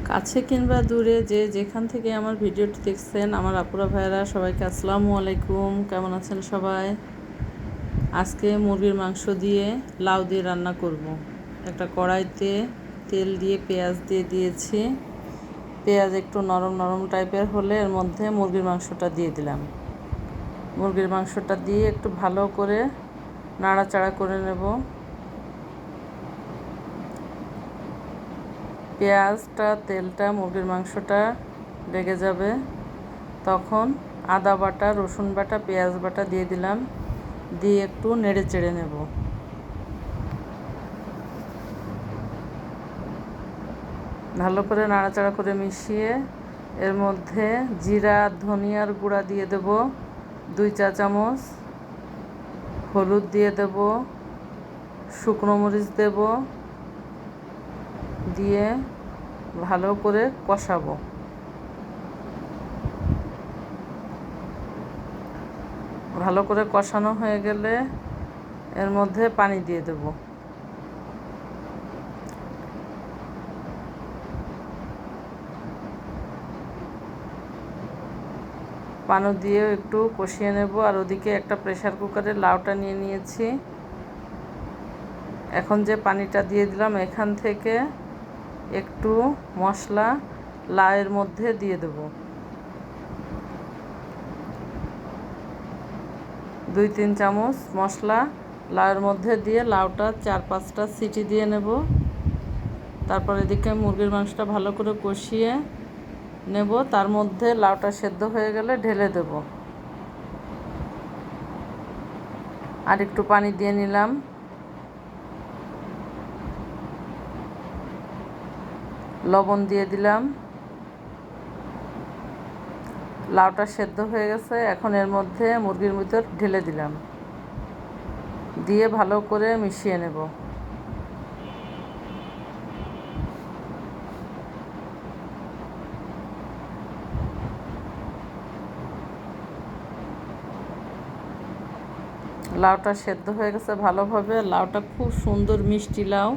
কাছে কিংবা দূরে যে যেখান থেকে আমার ভিডিওটি দেখছেন, আমার আপুরা ভাইয়েরা সবাইকে আসসালামু আলাইকুম। কেমন আছেন সবাই? আজকে মুরগির মাংস দিয়ে লাউ দিয়ে রান্না করব। একটা কড়াইতে তেল দিয়ে পেঁয়াজ দিয়ে দিয়েছি। পেঁয়াজ একটু নরম নরম টাইপের হলে এর মধ্যে মুরগির মাংসটা দিয়ে দিলাম। মুরগির মাংসটা দিয়ে একটু ভালো করে নাড়াচাড়া করে নেব। পেঁয়াজটা তেলটা মুরগির মাংসটা লেগে যাবে, তখন আদা বাটা, রসুন বাটা, পেঁয়াজ বাটা দিয়ে দিলাম। দিয়ে একটু নেড়ে চেড়ে নেব। ভালো করে নাড়াচাড়া করে মিশিয়ে এর মধ্যে জিরা ধনিয়ার গুঁড়া দিয়ে দেব 2 চা চামচ, হলুদ দিয়ে দেব, শুকনো মরিচ দেব, দিয়ে ভালো করে কষাবো। ভালো করে কষানো হয়ে গেলে এর মধ্যে পানি দিয়ে দেব। পানি দিয়েও একটু কষিয়ে নেব। আর ওদিকে একটা প্রেসার কুকারে লাউটা নিয়ে নিয়েছি। এখন যে পানিটা দিয়ে দিলাম, এখান থেকে একটু মশলা লাউয়ের মধ্যে দিয়ে দেব। 2-3 চামচ মশলা লাউয়ের মধ্যে দিয়ে লাউটা 4-5টা সিটি দিয়ে নেব। তারপর এদিকে মুরগির মাংসটা ভালো করে কষিয়ে নেব। তার মধ্যে লাউটা সেদ্ধ হয়ে গেলে ঢেলে দেব। আর একটু পানি দিয়ে নিলাম। লবণ দিয়ে দিলাম। লাউটা সেদ্ধ হয়ে গেছে, এখন এর মধ্যে মুরগির ভিতর ঢেলে দিলাম। দিয়ে ভালো করে মিশিয়ে নেব। লাউটা সেদ্ধ হয়ে গেছে ভালোভাবে। লাউটা খুব সুন্দর মিষ্টি লাউ।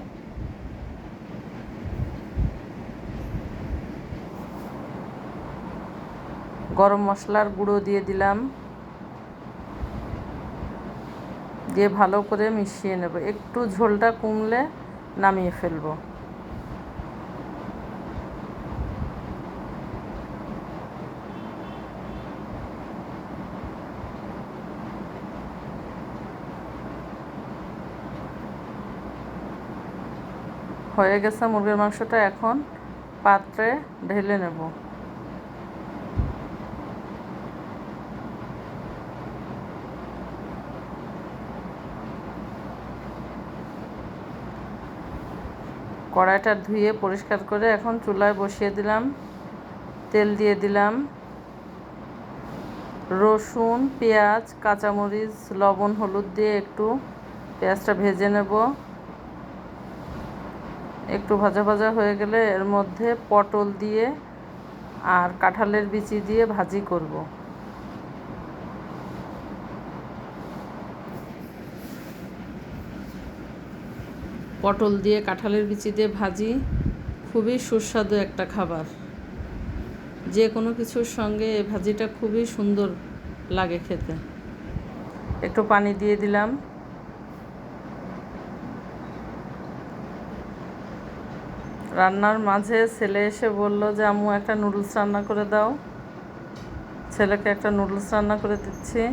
গরম মশলার গুঁড়ো দিয়ে দিলাম। দিয়ে ভালো করে মিশিয়ে নেব। একটু ঝোলটা কমলে নামিয়ে ফেলব। হয়ে গেছে মুরগির মাংসটা, এখন পাত্রে ঢেলে নেব। কড়াইটা ধুয়ে পরিষ্কার করে এখন চুলায় বসিয়ে দিলাম। তেল দিয়ে দিলাম। রসুন, পেঁয়াজ, কাঁচামরিচ, লবণ, হলুদ দিয়ে একটু পেঁয়াজটা ভেজে নেব। একটু ভাজা ভাজা হয়ে গেলে এর মধ্যে পটল দিয়ে আর কাঁঠালের বিচি দিয়ে ভাজি করব। পটল দিয়ে কাঁঠালের বিচি দিয়ে ভাজি খুবই সুস্বাদু একটা খাবার। যে কোনো কিছুর সঙ্গে এই ভাজিটা খুবই সুন্দর লাগে খেতে। একটু পানি দিয়ে দিলাম। রান্নার মাঝে ছেলে এসে বলল যে আম্মু একটা নুডলস রান্না করে দাও। ছেলেকে একটা নুডলস রান্না করে দিচ্ছি।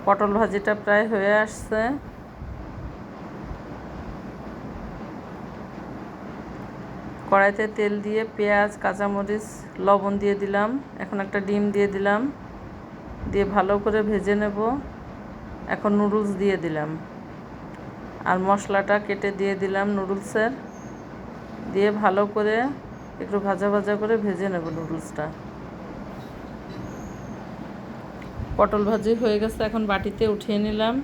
পটল ভাজিটা প্রায় হয়ে আসছে। কড়াইতে তেল দিয়ে পেঁয়াজ, কাঁচামরিচ, লবণ দিয়ে দিলাম। এখন একটা ডিম দিয়ে দিলাম। দিয়ে ভালো করে ভেজে নেব। এখন নুডলস দিয়ে দিলাম। আর মশলাটা কেটে দিয়ে দিলাম নুডলসের। দিয়ে ভালো করে একটু ভাজা ভাজা করে ভেজে নেব নুডলসটা। পটল ভাজি হয়ে গেছে, এখন বাটিতে উঠিয়ে নিলাম।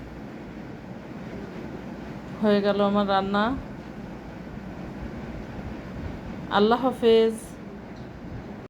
হয়ে গেল আমার রান্না। আল্লাহ হাফেজ।